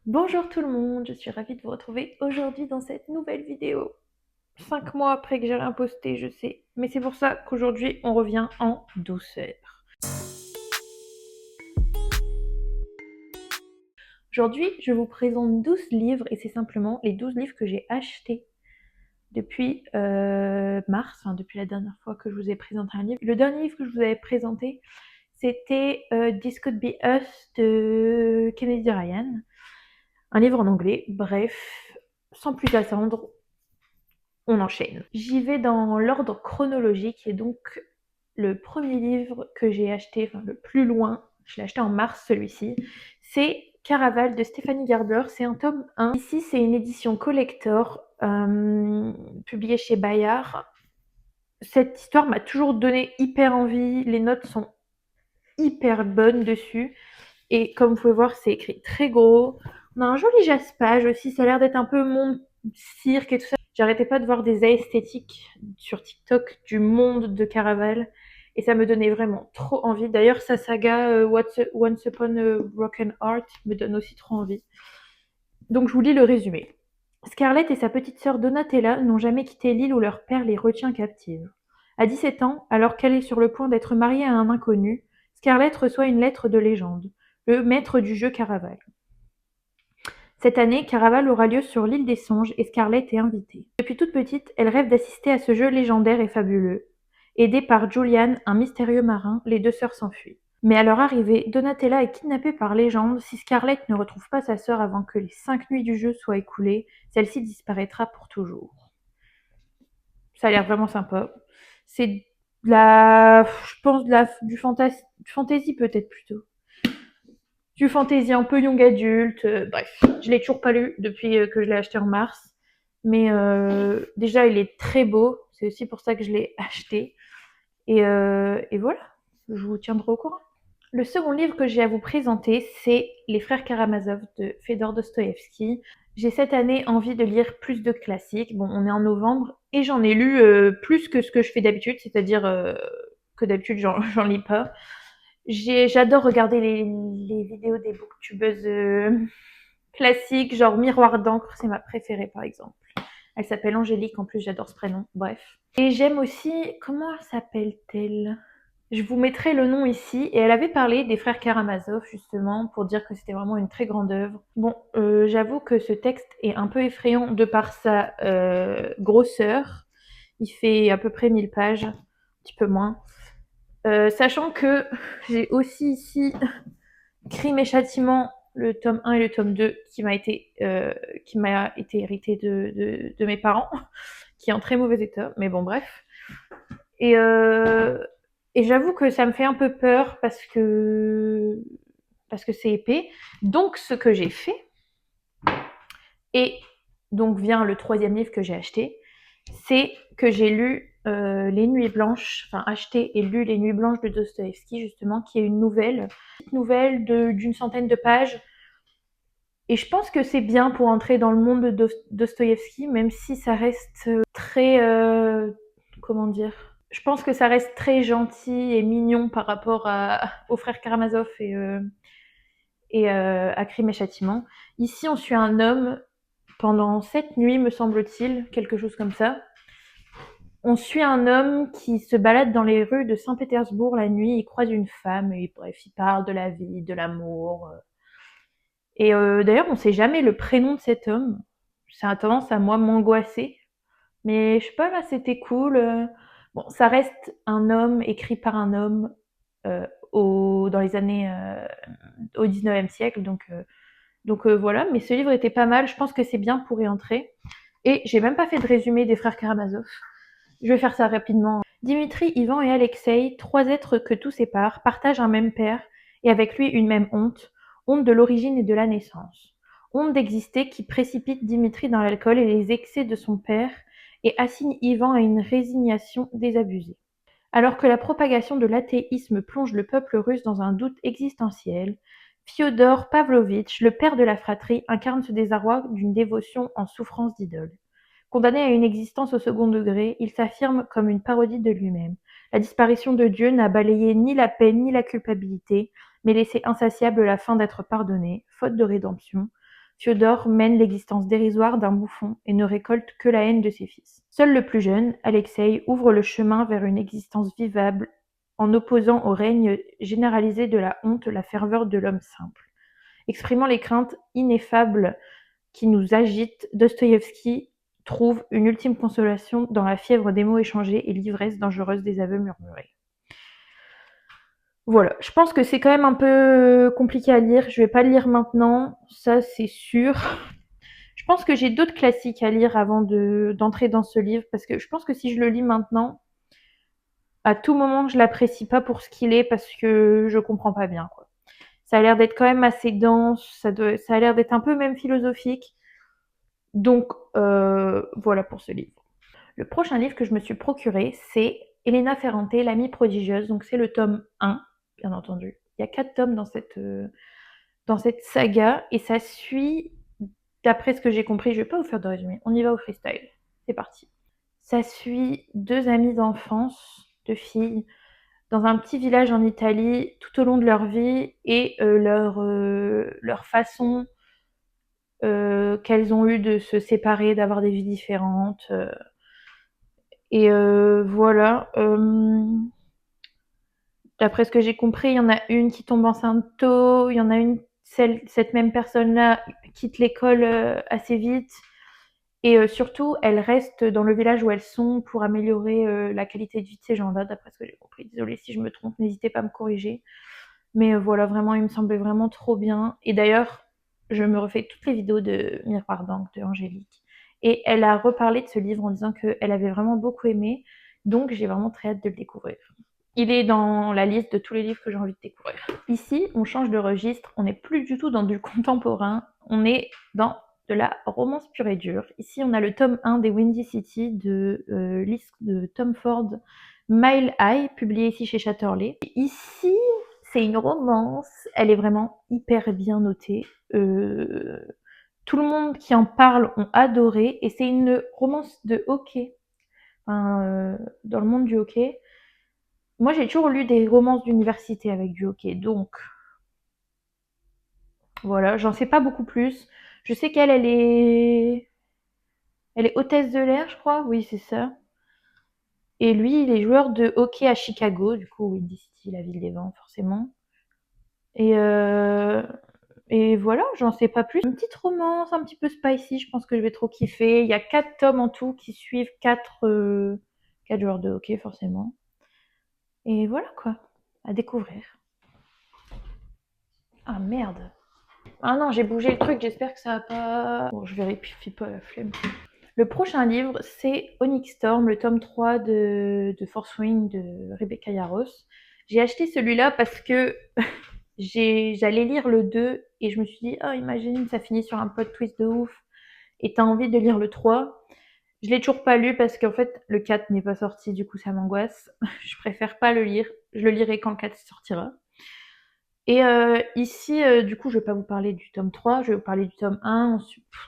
Bonjour tout le monde, je suis ravie de vous retrouver aujourd'hui dans cette nouvelle vidéo. 5 mois après que j'ai rien posté, je sais, mais c'est pour ça qu'aujourd'hui on revient en douceur. Aujourd'hui, je vous présente 12 livres et c'est simplement les 12 livres que j'ai achetés depuis mars, enfin depuis la dernière fois que je vous ai présenté un livre. Le dernier livre que je vous avais présenté, c'était This Could Be Us de Kennedy Ryan, un livre en anglais. Bref, sans plus attendre, on enchaîne. J'y vais dans l'ordre chronologique et donc le premier livre que j'ai acheté, enfin le plus loin, je l'ai acheté en mars celui-ci, c'est Caraval de Stéphanie Gerber, c'est un tome 1. Ici c'est une édition collector publiée chez Bayard. Cette histoire m'a toujours donné hyper envie, les notes sont hyper bonnes dessus et comme vous pouvez voir c'est écrit très gros. On a un joli jaspage aussi, ça a l'air d'être un peu monde cirque et tout ça. J'arrêtais pas de voir des esthétiques sur TikTok du monde de Caraval et ça me donnait vraiment trop envie. D'ailleurs, sa saga Once Upon a Broken Heart me donne aussi trop envie. Donc je vous lis le résumé. Scarlett et sa petite sœur Donatella n'ont jamais quitté l'île où leur père les retient captives. À 17 ans, alors qu'elle est sur le point d'être mariée à un inconnu, Scarlett reçoit une lettre de légende, le maître du jeu Caraval. Cette année, Caraval aura lieu sur l'île des Songes et Scarlett est invitée. Depuis toute petite, elle rêve d'assister à ce jeu légendaire et fabuleux. Aidée par Julian, un mystérieux marin, les deux sœurs s'enfuient. Mais à leur arrivée, Donatella est kidnappée par Légende. Si Scarlett ne retrouve pas sa sœur avant que les 5 nuits du jeu soient écoulées, celle-ci disparaîtra pour toujours. Ça a l'air vraiment sympa. C'est de la... je pense du fantasy peut-être plutôt. Du fantasy un peu young adulte, bref. Je l'ai toujours pas lu depuis que je l'ai acheté en mars. Mais déjà, il est très beau. C'est aussi pour ça que je l'ai acheté. Et voilà, je vous tiendrai au courant. Le second livre que j'ai à vous présenter, c'est Les Frères Karamazov de Fedor Dostoïevski. J'ai cette année envie de lire plus de classiques. Bon, on est en novembre et j'en ai lu plus que ce que je fais d'habitude, c'est-à-dire que d'habitude j'en lis pas. J'adore regarder les vidéos des booktubeuses classiques, genre Miroir d'encre, c'est ma préférée par exemple. Elle s'appelle Angélique, en plus j'adore ce prénom, bref. Et j'aime aussi, comment s'appelle-t-elle? Je vous mettrai le nom ici, et elle avait parlé des frères Karamazov justement, pour dire que c'était vraiment une très grande œuvre. Bon, j'avoue que ce texte est un peu effrayant de par sa grosseur. Il fait à peu près 1000 pages, un petit peu moins. Sachant que j'ai aussi ici Crime et Châtiment, le tome 1 et le tome 2, qui m'a été hérité de mes parents, qui est en très mauvais état, mais bon, bref. Et, euh, et j'avoue que ça me fait un peu peur parce que c'est épais. Donc, ce que j'ai fait, et donc vient le troisième livre que j'ai acheté, c'est que j'ai lu Les Nuits Blanches, enfin acheté et lu Les Nuits Blanches de Dostoïevski, justement, qui est une nouvelle d'une centaine de pages. Et je pense que c'est bien pour entrer dans le monde de Dostoïevski, même si ça reste très... comment dire? Je pense que ça reste très gentil et mignon par rapport aux frères Karamazov et à Crime et Châtiment. Ici, on suit un homme pendant 7 nuits, me semble-t-il, quelque chose comme ça. On suit un homme qui se balade dans les rues de Saint-Pétersbourg la nuit, il croise une femme, et bref, il parle de la vie, de l'amour. Et d'ailleurs, on ne sait jamais le prénom de cet homme. Ça a tendance à moi m'angoisser. Mais je sais pas, là, c'était cool. Bon, ça reste un homme écrit par un homme dans les années au 19e siècle. Donc voilà, mais ce livre était pas mal. Je pense que c'est bien pour y entrer. Et j'ai même pas fait de résumé des frères Karamazov. Je vais faire ça rapidement. Dimitri, Ivan et Alexei, 3 êtres que tout sépare, partagent un même père et avec lui une même honte, honte de l'origine et de la naissance. Honte d'exister qui précipite Dimitri dans l'alcool et les excès de son père et assigne Ivan à une résignation désabusée. Alors que la propagation de l'athéisme plonge le peuple russe dans un doute existentiel, Fyodor Pavlovitch, le père de la fratrie, incarne ce désarroi d'une dévotion en souffrance d'idole. Condamné à une existence au second degré, il s'affirme comme une parodie de lui-même. La disparition de Dieu n'a balayé ni la peine ni la culpabilité, mais laissé insatiable la faim d'être pardonné, faute de rédemption. Fyodor mène l'existence dérisoire d'un bouffon et ne récolte que la haine de ses fils. Seul le plus jeune, Alexei, ouvre le chemin vers une existence vivable en opposant au règne généralisé de la honte la ferveur de l'homme simple. Exprimant les craintes ineffables qui nous agitent, Dostoïevski trouve une ultime consolation dans la fièvre des mots échangés et l'ivresse dangereuse des aveux murmurés. Voilà, je pense que c'est quand même un peu compliqué à lire. Je vais pas le lire maintenant, ça c'est sûr. Je pense que j'ai d'autres classiques à lire avant d'entrer dans ce livre, parce que je pense que si je le lis maintenant, à tout moment je l'apprécie pas pour ce qu'il est, parce que je comprends pas bien, quoi. Ça a l'air d'être quand même assez dense, ça a l'air d'être un peu même philosophique. Donc voilà pour ce livre. Le prochain livre que je me suis procuré, c'est Elena Ferrante, l'amie prodigieuse. Donc c'est le tome 1, bien entendu. Il y a 4 tomes dans cette saga et ça suit, d'après ce que j'ai compris, je vais pas vous faire de résumé, on y va au freestyle. C'est parti. Ça suit 2 amies d'enfance, 2 filles, dans un petit village en Italie tout au long de leur vie et leur façon qu'elles ont eu de se séparer, d'avoir des vies différentes. Et voilà. D'après ce que j'ai compris, il y en a une qui tombe enceinte tôt, il y en a une, cette même personne-là quitte l'école assez vite. Et surtout, elles restent dans le village où elles sont pour améliorer la qualité de vie de ces gens-là, d'après ce que j'ai compris. Désolée si je me trompe, n'hésitez pas à me corriger. Mais voilà, vraiment, il me semblait vraiment trop bien. Et d'ailleurs, je me refais toutes les vidéos de Miroir d'encre de Angélique. Et elle a reparlé de ce livre en disant qu'elle avait vraiment beaucoup aimé. Donc j'ai vraiment très hâte de le découvrir. Il est dans la liste de tous les livres que j'ai envie de découvrir. Ici, on change de registre. On n'est plus du tout dans du contemporain. On est dans de la romance pure et dure. Ici, on a le tome 1 des Windy City de Tom Ford, Mile High, publié ici chez Chatterley. Ici, c'est une romance. Elle est vraiment hyper bien notée. Tout le monde qui en parle ont adoré. Et c'est une romance de hockey. Enfin, dans le monde du hockey. Moi, j'ai toujours lu des romances d'université avec du hockey. Donc, voilà. J'en sais pas beaucoup plus. Je sais qu'elle, elle est hôtesse de l'air, je crois. Oui, c'est ça. Et lui, il est joueur de hockey à Chicago, du coup, Windy City, la ville des vents, forcément. Et, euh, et voilà, j'en sais pas plus. Une petite romance, un petit peu spicy, je pense que je vais trop kiffer. Il y a 4 tomes en tout qui suivent 4 joueurs de hockey, forcément. Et voilà, quoi, à découvrir. Ah merde. Ah non, j'ai bougé le truc, j'espère que ça va pas... Bon, je vérifie pas la flemme. Le prochain livre, c'est Onyx Storm, le tome 3 de Force Wing de Rebecca Yarros. J'ai acheté celui-là parce que j'allais lire le 2 et je me suis dit, oh, imagine, ça finit sur un plot twist de ouf et t'as envie de lire le 3. Je l'ai toujours pas lu parce qu'en fait, le 4 n'est pas sorti, du coup ça m'angoisse. Je préfère pas le lire, je le lirai quand le 4 sortira. Et ici, du coup, je vais pas vous parler du tome 3, je vais vous parler du tome 1.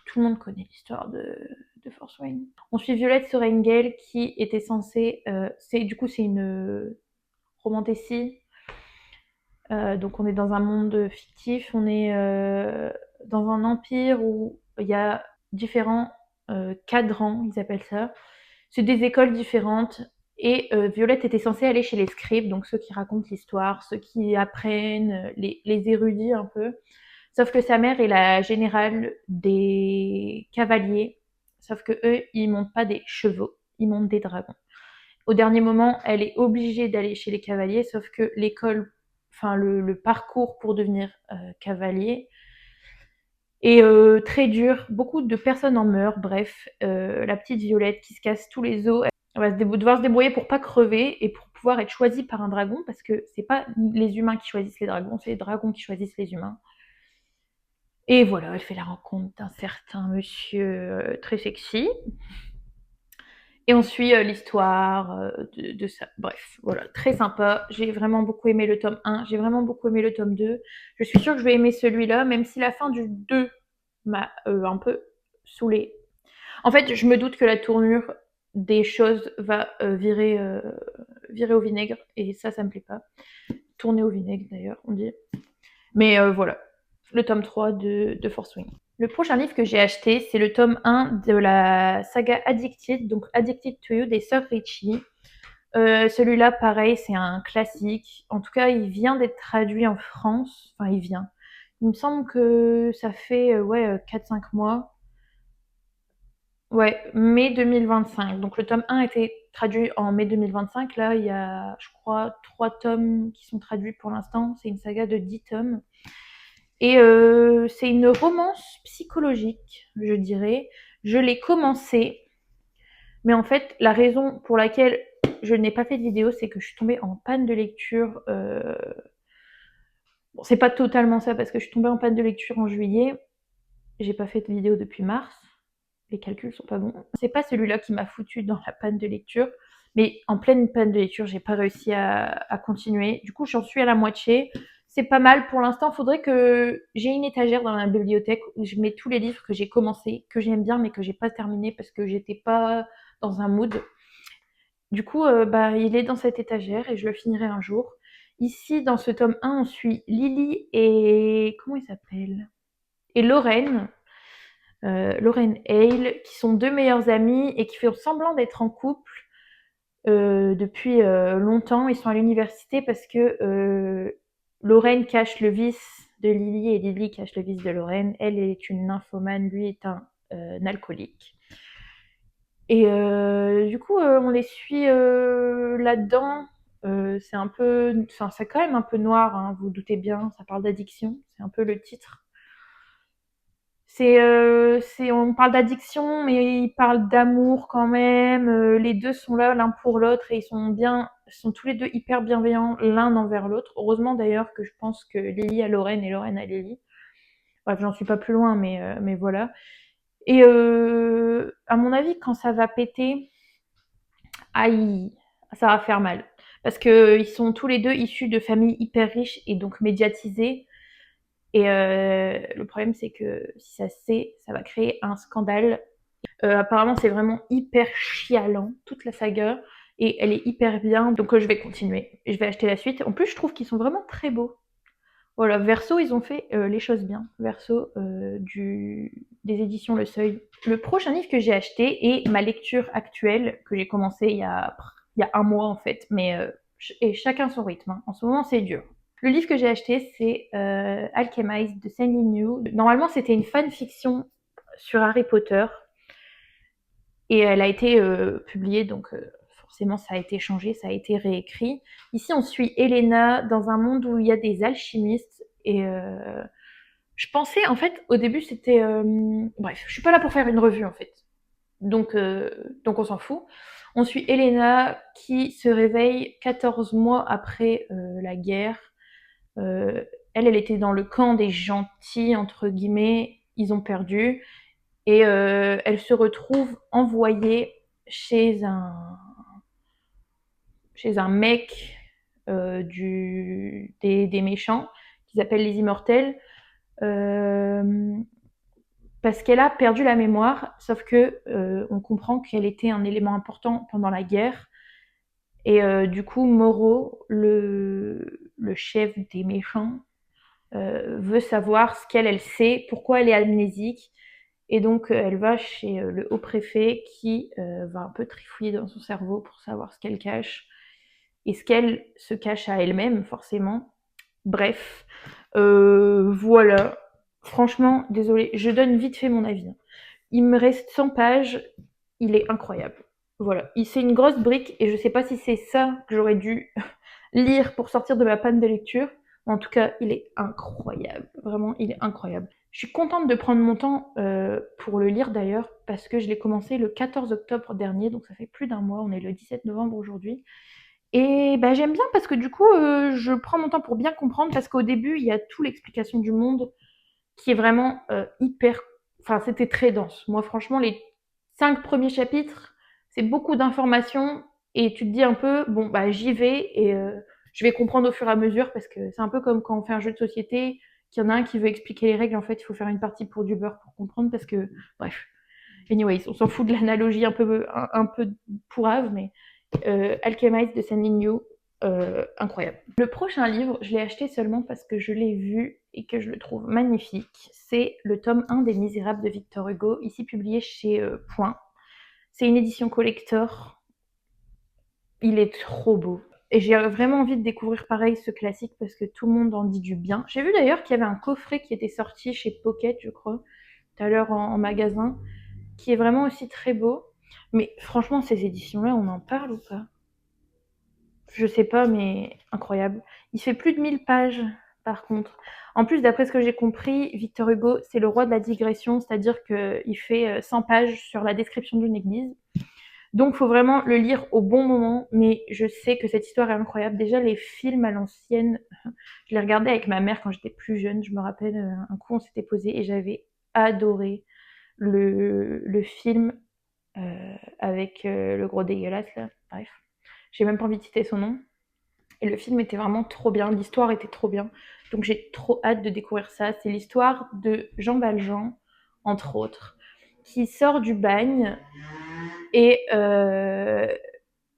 Tout le monde connaît l'histoire de Force Wayne. On suit Violette Sorengel qui était censée... c'est une romantécie. Donc on est dans un monde fictif, on est dans un empire où il y a différents cadrans, ils appellent ça. C'est des écoles différentes. Et Violette était censée aller chez les scribes, donc ceux qui racontent l'histoire, ceux qui apprennent, les érudits un peu. Sauf que sa mère est la générale des cavaliers. Sauf que eux, ils montent pas des chevaux, ils montent des dragons. Au dernier moment, elle est obligée d'aller chez les cavaliers, sauf que l'école, enfin le parcours pour devenir cavalier est très dur. Beaucoup de personnes en meurent. Bref, la petite Violette qui se casse tous les os, elle va devoir se débrouiller pour pas crever et pour pouvoir être choisie par un dragon, parce que c'est pas les humains qui choisissent les dragons, c'est les dragons qui choisissent les humains. Et voilà, elle fait la rencontre d'un certain monsieur très sexy. Et on suit l'histoire de ça. Bref, voilà, très sympa. J'ai vraiment beaucoup aimé le tome 1, j'ai vraiment beaucoup aimé le tome 2. Je suis sûre que je vais aimer celui-là, même si la fin du 2 m'a un peu saoulée. En fait, je me doute que la tournure des choses va virer au vinaigre, et ça me plaît pas. Tourner au vinaigre, d'ailleurs, on dit. Mais voilà, le tome 3 de Force Wing. Le prochain livre que j'ai acheté, c'est le tome 1 de la saga Addicted, donc Addicted to You des sœurs Ritchie. Celui-là, pareil, c'est un classique. En tout cas, il vient d'être traduit en France. Enfin, il vient. Il me semble que ça fait 4-5 mois. Ouais, mai 2025. Donc le tome 1 a été traduit en mai 2025. Là, il y a, je crois, 3 tomes qui sont traduits pour l'instant. C'est une saga de 10 tomes. Et c'est une romance psychologique, je dirais. Je l'ai commencé, mais en fait, la raison pour laquelle je n'ai pas fait de vidéo, c'est que je suis tombée en panne de lecture. Bon, c'est pas totalement ça, parce que je suis tombée en panne de lecture en juillet. J'ai pas fait de vidéo depuis mars. Les calculs sont pas bons. C'est pas celui-là qui m'a foutu dans la panne de lecture, mais en pleine panne de lecture, j'ai pas réussi à continuer. Du coup, j'en suis à la moitié. C'est pas mal pour l'instant. Faudrait que j'ai une étagère dans la bibliothèque où je mets tous les livres que j'ai commencé, que j'aime bien, mais que j'ai pas terminé parce que j'étais pas dans un mood. Du coup, il est dans cette étagère et je le finirai un jour. Ici, dans ce tome 1, on suit Lily et comment il s'appelle? Et Lorraine. Lorraine Hale, qui sont deux meilleures amies et qui font semblant d'être en couple depuis longtemps. Ils sont à l'université parce que Lorraine cache le vice de Lily et Lily cache le vice de Lorraine. Elle est une nymphomane, lui est un alcoolique. Et du coup, on les suit là-dedans. C'est un peu, enfin, c'est quand même un peu noir, hein, vous, vous doutez bien. Ça parle d'addiction, c'est un peu le titre. On parle d'addiction, mais ils parlent d'amour quand même. Les deux sont là l'un pour l'autre et ils sont tous les deux hyper bienveillants l'un envers l'autre. Heureusement d'ailleurs que je pense que Lily a Lorraine et Lorraine a Lily. Bref, j'en suis pas plus loin, mais voilà. Et à mon avis, quand ça va péter, aïe, ça va faire mal. Parce que ils sont tous les deux issus de familles hyper riches et donc médiatisées. Et le problème, c'est que si ça se sait, ça va créer un scandale. Apparemment, c'est vraiment hyper chialant, toute la saga. Et elle est hyper bien, donc je vais continuer. Je vais acheter la suite. En plus, je trouve qu'ils sont vraiment très beaux. Voilà, Verso, ils ont fait les choses bien. Verso des éditions Le Seuil. Le prochain livre que j'ai acheté est ma lecture actuelle, que j'ai commencé il y a un mois en fait. Mais et chacun son rythme, hein. En ce moment, c'est dur. Le livre que j'ai acheté, c'est Alchemized de Sandy New. Normalement, c'était une fanfiction sur Harry Potter. Et elle a été publiée, donc forcément ça a été changé, ça a été réécrit. Ici, on suit Elena dans un monde où il y a des alchimistes. Et je pensais, en fait, au début, c'était... bref, je suis pas là pour faire une revue, en fait. Donc on s'en fout. On suit Elena qui se réveille 14 mois après la guerre. Elle était dans le camp des gentils, entre guillemets. Ils ont perdu. Et elle se retrouve envoyée chez un mec des méchants, qui s'appelle les Immortels, parce qu'elle a perdu la mémoire, sauf que on comprend qu'elle était un élément important pendant la guerre. Et du coup, Moreau, le chef des méchants, veut savoir ce qu'elle sait, pourquoi elle est amnésique. Et donc, elle va chez le haut préfet qui va un peu trifouiller dans son cerveau pour savoir ce qu'elle cache et ce qu'elle se cache à elle-même, forcément. Bref, voilà. Franchement, désolée, je donne vite fait mon avis. Il me reste 100 pages, il est incroyable. Voilà, c'est une grosse brique et je sais pas si c'est ça que j'aurais dû lire pour sortir de ma panne de lecture. En tout cas, il est incroyable. Vraiment, il est incroyable. Je suis contente de prendre mon temps pour le lire d'ailleurs, parce que je l'ai commencé le 14 octobre dernier, donc ça fait plus d'un mois, on est le 17 novembre aujourd'hui. Et bah, j'aime bien parce que du coup, je prends mon temps pour bien comprendre, parce qu'au début, il y a toute l'explication du monde qui est vraiment hyper... Enfin, c'était très dense. Moi, franchement, les 5 premiers chapitres, c'est beaucoup d'informations, et tu te dis un peu, bon, bah j'y vais, et je vais comprendre au fur et à mesure, parce que c'est un peu comme quand on fait un jeu de société, qu'il y en a un qui veut expliquer les règles, en fait, il faut faire une partie pour du beurre pour comprendre, parce que, bref. Anyways, on s'en fout de l'analogie un peu pourrave, mais Alchemist de Sandy New, incroyable. Le prochain livre, je l'ai acheté seulement parce que je l'ai vu et que je le trouve magnifique. C'est le tome 1 des Misérables de Victor Hugo, ici publié chez Point. C'est une édition collector. Il est trop beau. Et j'ai vraiment envie de découvrir pareil ce classique parce que tout le monde en dit du bien. J'ai vu d'ailleurs qu'il y avait un coffret qui était sorti chez Pocket, je crois, tout à l'heure en magasin, qui est vraiment aussi très beau. Mais franchement, ces éditions-là, on en parle ou pas? Je sais pas, mais incroyable. Il fait plus de 1000 pages, par contre. En plus, d'après ce que j'ai compris, Victor Hugo, c'est le roi de la digression, c'est-à-dire qu'il fait 100 pages sur la description d'une église. Donc, il faut vraiment le lire au bon moment, mais je sais que cette histoire est incroyable. Déjà, les films à l'ancienne, je les regardais avec ma mère quand j'étais plus jeune. Je me rappelle, un coup, on s'était posé et j'avais adoré le film avec le gros dégueulasse, là. Bref, j'ai même pas envie de citer son nom. Et le film était vraiment trop bien, l'histoire était trop bien. Donc j'ai trop hâte de découvrir ça. C'est l'histoire de Jean Valjean, entre autres, qui sort du bagne et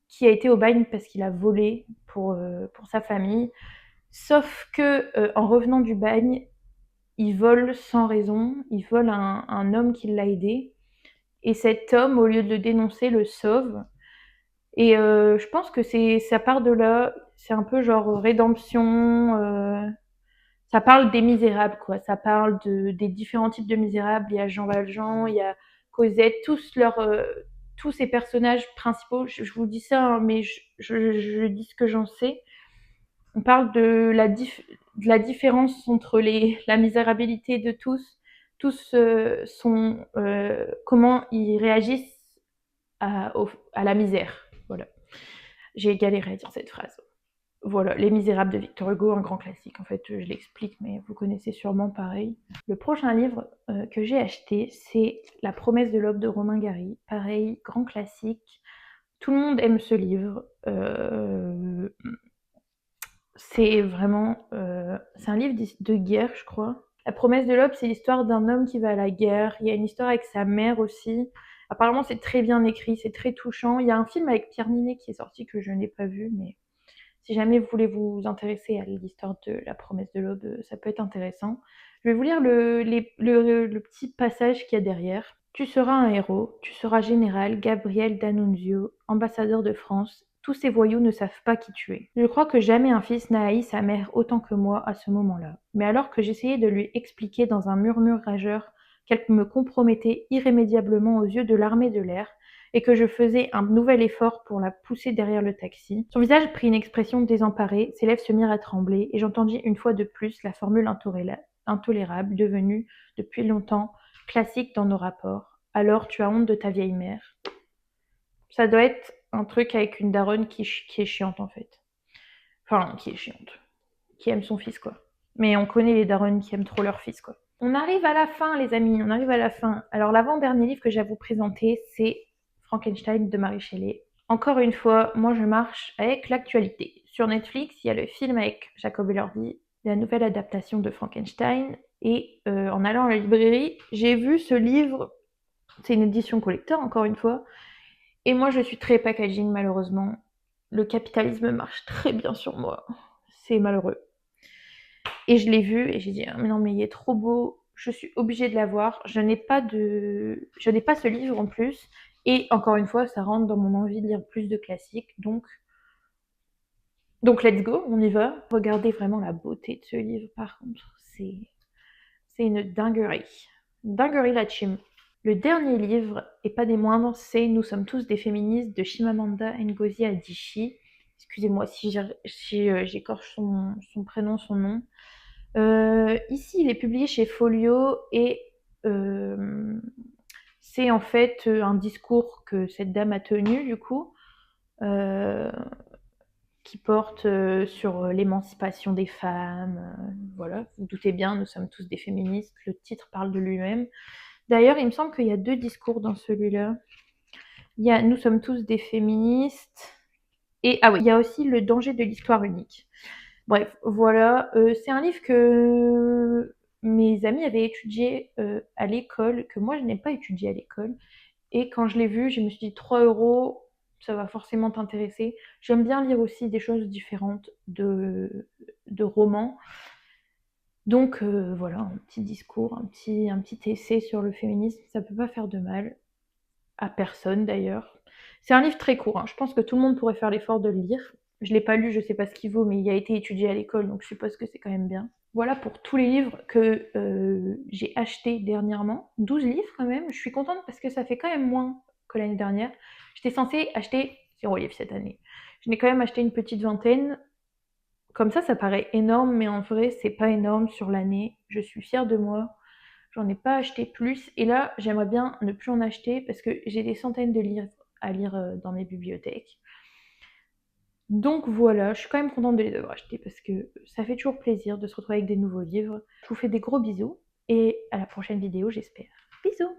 qui a été au bagne parce qu'il a volé pour sa famille. Sauf que en revenant du bagne, il vole sans raison, il vole un homme qui l'a aidé. Et cet homme, au lieu de le dénoncer, le sauve. Et je pense que ça part de là, c'est un peu genre rédemption. Ça parle des misérables, quoi. Ça parle des différents types de misérables. Il y a Jean Valjean, il y a Cosette, tous ces personnages principaux. Je vous dis ça, hein, mais je dis ce que j'en sais. On parle de la différence entre la misérabilité de tous. Tous sont comment ils réagissent à la misère. Voilà. J'ai galéré à dire cette phrase. Voilà, Les Misérables de Victor Hugo, un grand classique. En fait, je l'explique, mais vous connaissez sûrement pareil. Le prochain livre que j'ai acheté, c'est La promesse de l'aube de Romain Gary. Pareil, grand classique. Tout le monde aime ce livre. C'est vraiment... c'est un livre de guerre, je crois. La promesse de l'aube, c'est l'histoire d'un homme qui va à la guerre. Il y a une histoire avec sa mère aussi. Apparemment, c'est très bien écrit, c'est très touchant. Il y a un film avec Pierre Ninet qui est sorti que je n'ai pas vu, mais si jamais vous voulez vous intéresser à l'histoire de la promesse de l'aube, ça peut être intéressant. Je vais vous lire le petit passage qu'il y a derrière. Tu seras un héros, tu seras général Gabriel d'Annunzio, ambassadeur de France. Tous ces voyous ne savent pas qui tu es. Je crois que jamais un fils n'a haï sa mère autant que moi à ce moment-là. Mais alors que j'essayais de lui expliquer dans un murmure rageur qu'elle me compromettait irrémédiablement aux yeux de l'armée de l'air, et que je faisais un nouvel effort pour la pousser derrière le taxi. Son visage prit une expression désemparée, ses lèvres se mirent à trembler, et j'entendis une fois de plus la formule intolérable, devenue, depuis longtemps, classique dans nos rapports. Alors tu as honte de ta vieille mère. Ça doit être un truc avec une daronne qui est chiante en fait. Enfin, qui est chiante. Qui aime son fils, quoi. Mais on connaît les daronnes qui aiment trop leur fils, quoi. On arrive à la fin, les amis, on arrive à la fin. Alors, l'avant-dernier livre que j'ai à vous présenter, c'est Frankenstein de Mary Shelley. Encore une fois, moi je marche avec l'actualité. Sur Netflix, il y a le film avec Jacob Elordi, la nouvelle adaptation de Frankenstein. Et en allant à la librairie, j'ai vu ce livre. C'est une édition collector, encore une fois. Et moi, je suis très packaging, malheureusement. Le capitalisme marche très bien sur moi. C'est malheureux. Et je l'ai vu et j'ai dit, ah, mais non, mais il est trop beau, je suis obligée de l'avoir. Je n'ai pas ce livre en plus. Et encore une fois, ça rentre dans mon envie de lire plus de classiques. Donc let's go, on y va. Regardez vraiment la beauté de ce livre, par contre. C'est une dinguerie. Une dinguerie la chim. Le dernier livre, et pas des moindres, c'est Nous sommes tous des féministes de Chimamanda Ngozi Adichie. Excusez-moi si j'écorche son prénom, son nom. Ici, il est publié chez Folio et c'est en fait un discours que cette dame a tenu, du coup, euh, qui porte sur l'émancipation des femmes. Voilà, vous doutez bien, nous sommes tous des féministes. Le titre parle de lui-même. D'ailleurs, il me semble qu'il y a deux discours dans celui-là. Il y a Nous sommes tous des féministes. Et ah oui, il y a aussi Le danger de l'histoire unique. Bref, voilà. C'est un livre que mes amis avaient étudié à l'école, que moi je n'ai pas étudié à l'école. Et quand je l'ai vu, je me suis dit 3 €, ça va forcément t'intéresser. J'aime bien lire aussi des choses différentes de romans. Donc voilà, un petit discours, un petit essai sur le féminisme, ça peut pas faire de mal, à personne d'ailleurs. C'est un livre très court, hein. Je pense que tout le monde pourrait faire l'effort de le lire. Je l'ai pas lu, je sais pas ce qu'il vaut, mais il a été étudié à l'école, donc je suppose que c'est quand même bien. Voilà pour tous les livres que j'ai achetés dernièrement. 12 livres quand même. Je suis contente parce que ça fait quand même moins que l'année dernière. J'étais censée acheter 0 livres cette année. Je n'ai quand même acheté une petite vingtaine. Comme ça paraît énorme, mais en vrai, c'est pas énorme sur l'année. Je suis fière de moi. J'en ai pas acheté plus. Et là, j'aimerais bien ne plus en acheter parce que j'ai des centaines de livres à lire dans mes bibliothèques. Donc voilà, je suis quand même contente de les avoir achetés parce que ça fait toujours plaisir de se retrouver avec des nouveaux livres. Je vous fais des gros bisous et à la prochaine vidéo, j'espère. Bisous!